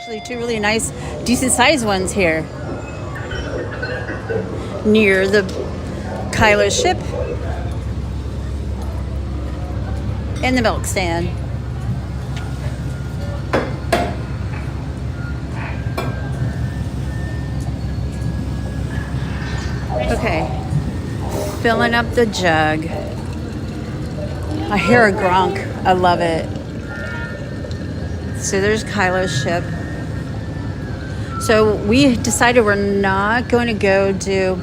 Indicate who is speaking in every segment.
Speaker 1: actually two really nice, decent sized ones here near the Kylo ship and the milk stand. Okay, filling up the jug. I hear a gronk. I love it. So there's Kylo's ship. So we decided we're not going to go do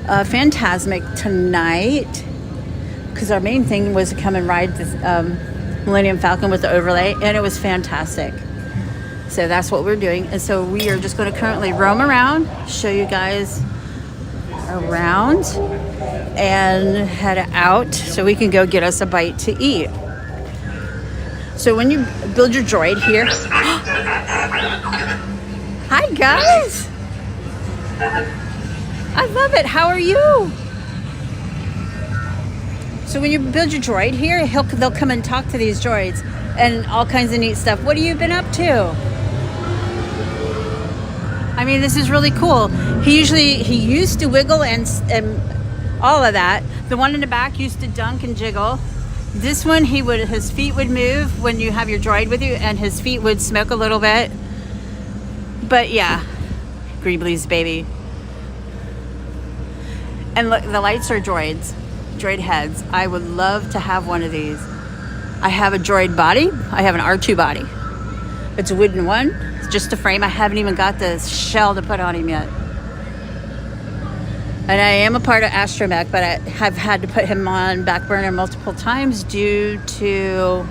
Speaker 1: Phantasmic tonight because our main thing was to come and ride this Millennium Falcon with the overlay, and it was fantastic. So that's what we're doing. And so we are just going to currently roam around, show you guys around, and head out so we can go get us a bite to eat. So when you build your droid here, hi guys, I love it. How are you? So when you build your droid here, they'll come and talk to these droids and all kinds of neat stuff. What have you been up to? I mean, this is really cool. He used to wiggle and all of that. The one in the back used to dunk and jiggle. This one, his feet would move when you have your droid with you, and his feet would smoke a little bit. But yeah, Greebly's baby. And look, the lights are droid heads. I would love to have one of these. I have a droid body. I have an R2 body. It's a wooden one. It's just a frame. I haven't even got the shell to put on him yet. And I am a part of Astromech, but I have had to put him on back burner multiple times due to,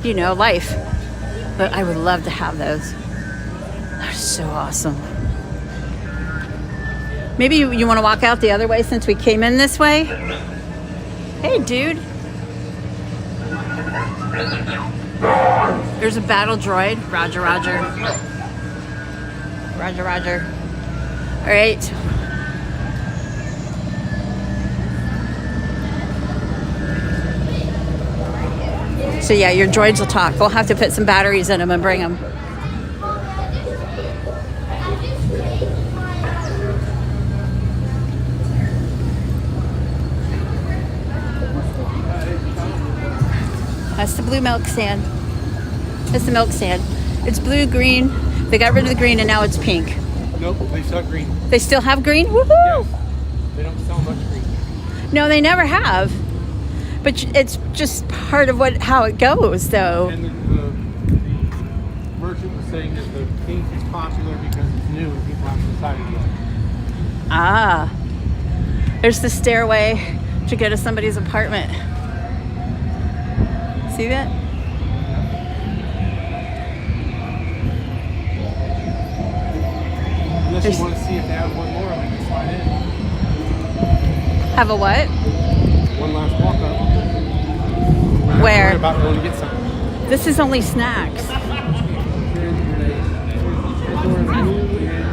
Speaker 1: life. But I would love to have those. They're so awesome. Maybe you want to walk out the other way since we came in this way? Hey, dude. There's a battle droid. Roger, roger. Roger, roger. All right. So yeah, your droids will talk. We'll have to put some batteries in them and bring them. That's the blue milk stand. That's the milk stand. It's blue, green. They got rid of the green and now it's pink.
Speaker 2: Nope, they still have green.
Speaker 1: They still have green? Woohoo!
Speaker 2: Yes. They don't sell much green.
Speaker 1: No, they never have. But it's just part of how it goes, though.
Speaker 2: And the merchant was saying that the pink is popular because it's new and people haven't decided yet.
Speaker 1: Ah. There's the stairway to go to somebody's apartment. See that?
Speaker 2: Unless you want to see if they have one more, we can slide in.
Speaker 1: Have a what?
Speaker 2: One last walk up.
Speaker 1: Where?
Speaker 2: About going to get something.
Speaker 1: This is only snacks.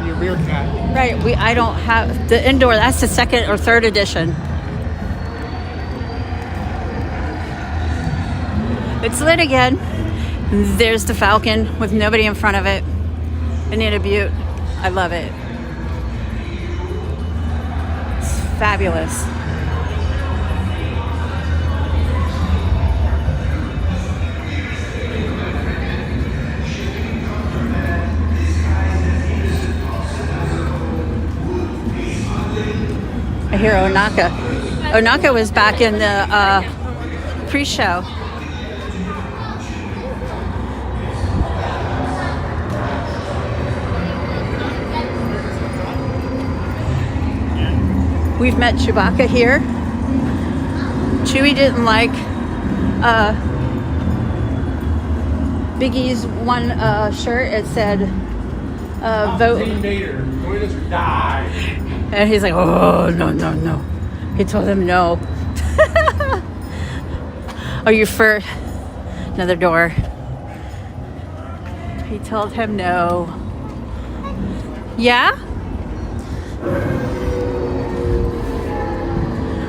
Speaker 2: Your beer cat.
Speaker 1: Right. I don't have the indoor. That's the second or third edition. It's lit again. There's the Falcon with nobody in front of it. Anita Butte. I love it. It's fabulous. I hear Onaka. Onaka was back in the pre-show. We've met Chewbacca here. Chewie didn't like Biggie's one shirt. It said, vote.
Speaker 2: Vader, join us or die.
Speaker 1: And he's like, oh, no, no, no. He told him no. Oh, you're for another door. He told him no. Yeah?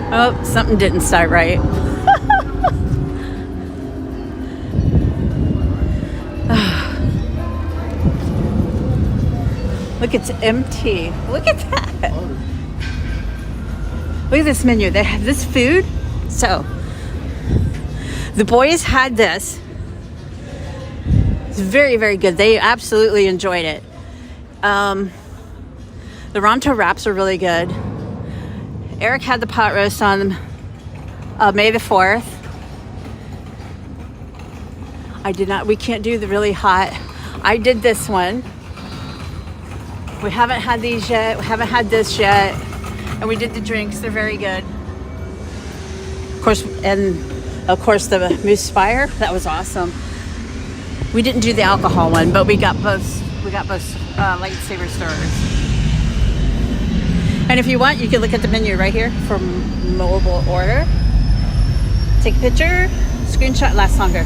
Speaker 1: Oh, something didn't start right. Look, it's empty. Look at that. Look at this menu. They have this food. So, the boys had this. It's very, very good. They absolutely enjoyed it. The Ronto wraps are really good. Eric had the pot roast on May the 4th. I did not, we can't do the really hot. I did this one. We haven't had these yet. We haven't had this yet. And we did the drinks. They're very good. Of course, the Moose Spire. That was awesome. We didn't do the alcohol one, but we got both. We got both lightsaber stirrers. And if you want, you can look at the menu right here for mobile order. Take a picture. Screenshot lasts longer.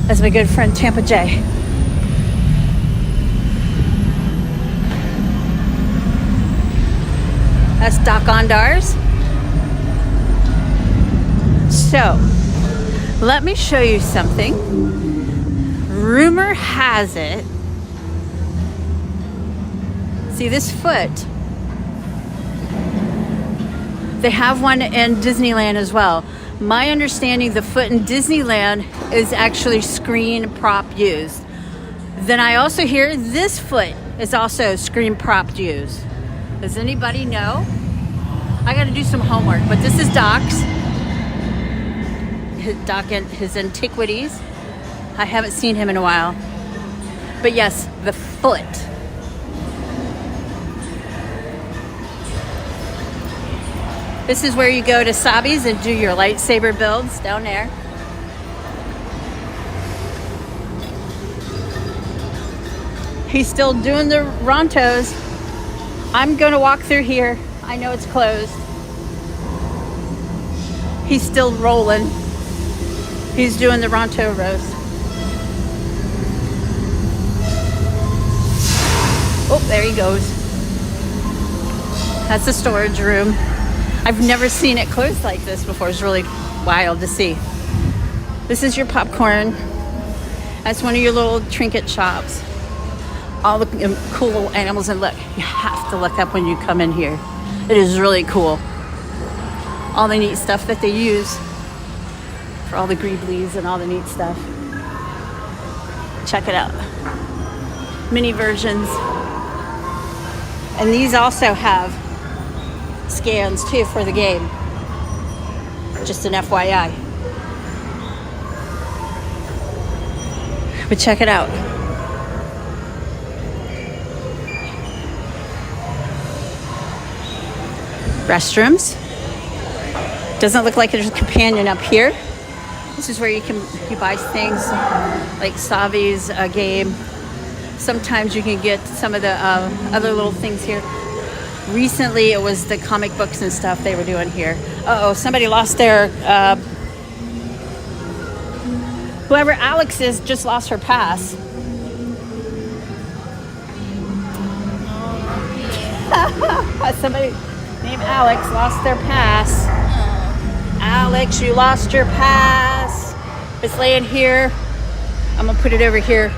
Speaker 1: That's my good friend Tampa J. That's Doc Ondar's. So, let me show you something. Rumor has it. See this foot? They have one in Disneyland as well. My understanding, the foot in Disneyland is actually screen prop used. Then I also hear this foot is also screen prop used. Does anybody know? I got to do some homework, but this is Doc's. Doc and his antiquities. I haven't seen him in a while. But yes, the foot. This is where you go to Sabi's and do your lightsaber builds down there. He's still doing the Rontos. I'm going to walk through here. I know it's closed. He's still rolling. He's doing the Ronto roast. Oh, there he goes. That's the storage room. I've never seen it closed like this before. It's really wild to see. This is your popcorn. That's one of your little trinket shops. All the cool little animals. And look, you have to look up when you come in here. It is really cool. All the neat stuff that they use for all the greeblies and all the neat stuff. Check it out. Mini versions. And these also have scans too for the game. Just an FYI. But check it out. Restrooms. Doesn't look like there's a companion up here. This is where you buy things like Savi's game. Sometimes you can get some of the other little things here. Recently, it was the comic books and stuff they were doing here. Uh-oh, somebody lost their... whoever Alex is just lost her pass. Somebody named Alex lost their pass. Alex, you lost your pass. It's laying here. I'm going to put it over here.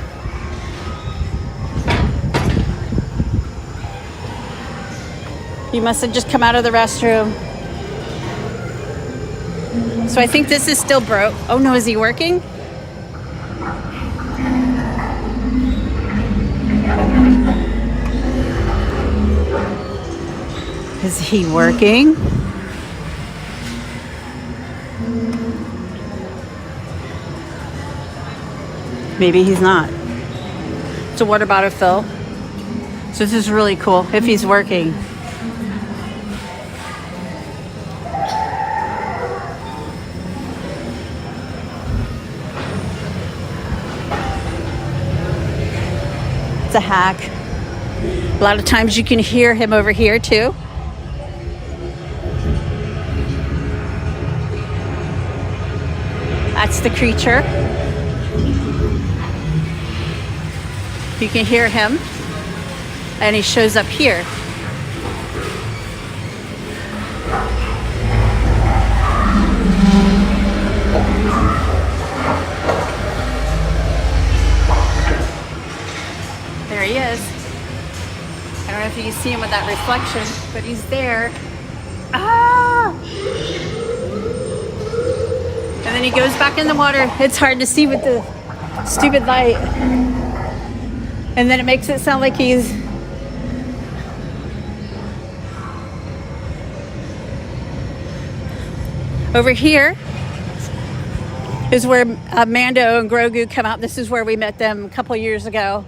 Speaker 1: You must have just come out of the restroom. So I think this is still broke. Oh no, is he working? Is he working? Maybe he's not. It's a water bottle fill. So this is really cool if he's working. It's a hack. A lot of times you can hear him over here too. That's the creature. You can hear him, and he shows up here. There he is. if you see him with that reflection, but he's there. Ah! And then he goes back in the water. It's hard to see with the stupid light. And then it makes it sound like he's over here is where Mando and Grogu come out. This is where we met them a couple years ago.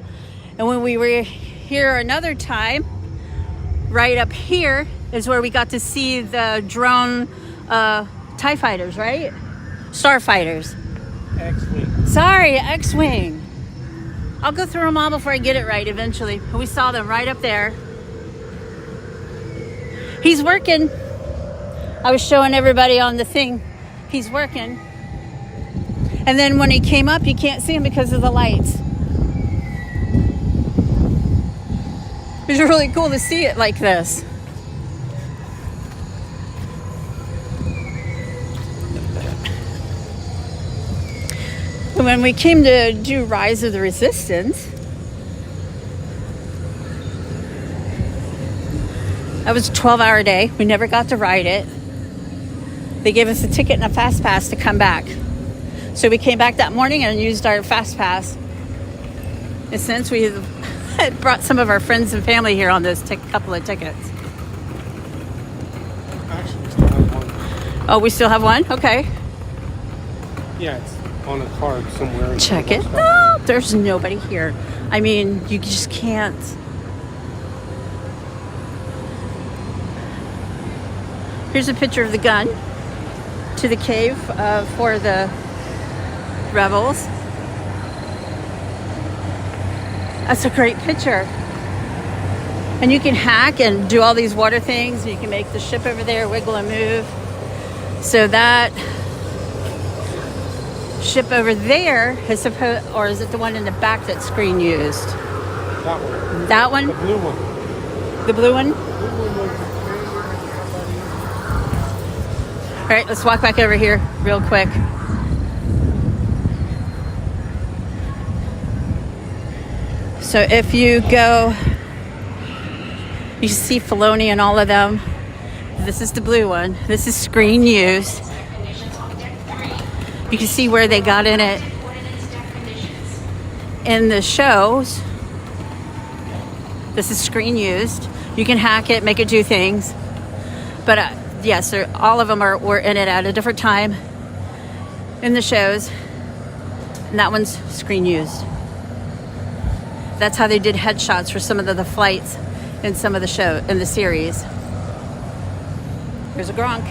Speaker 1: And when we were here another time, right up here is where we got to see the drone TIE fighters, right? Starfighters.
Speaker 2: X-Wing.
Speaker 1: Sorry, X-Wing. I'll go through them all before I get it right eventually. But we saw them right up there. He's working. I was showing everybody on the thing. He's working. And then when he came up, you can't see him because of the lights. It was really cool to see it like this. And when we came to do Rise of the Resistance, that was a 12-hour day. We never got to ride it. They gave us a ticket and a fast pass to come back. So we came back that morning and used our fast pass. And since we had brought some of our friends and family here on those couple of tickets.
Speaker 2: Actually, we still have one.
Speaker 1: Oh, we still have one? Okay.
Speaker 2: Yeah, it's on a card somewhere.
Speaker 1: Check it. No, there's nobody here. I mean, you just can't. Here's a picture of the gun to the cave for the rebels. That's a great picture. And you can hack and do all these water things. You can make the ship over there wiggle and move. So that ship over there is supposed, or is it the one in the back that's screen used?
Speaker 2: That one.
Speaker 1: That one?
Speaker 2: The blue one.
Speaker 1: The blue one?
Speaker 2: The blue one was
Speaker 1: All right, let's walk back over here real quick. So if you go, you see Filoni and all of them. This is the blue one. This is screen used. You can see where they got in it in the shows. This is screen used. You can hack it, make it do things. But yes, all of them were in it at a different time in the shows. And that one's screen used. That's how they did headshots for some of the flights in some of the show in the series. There's a Gronk.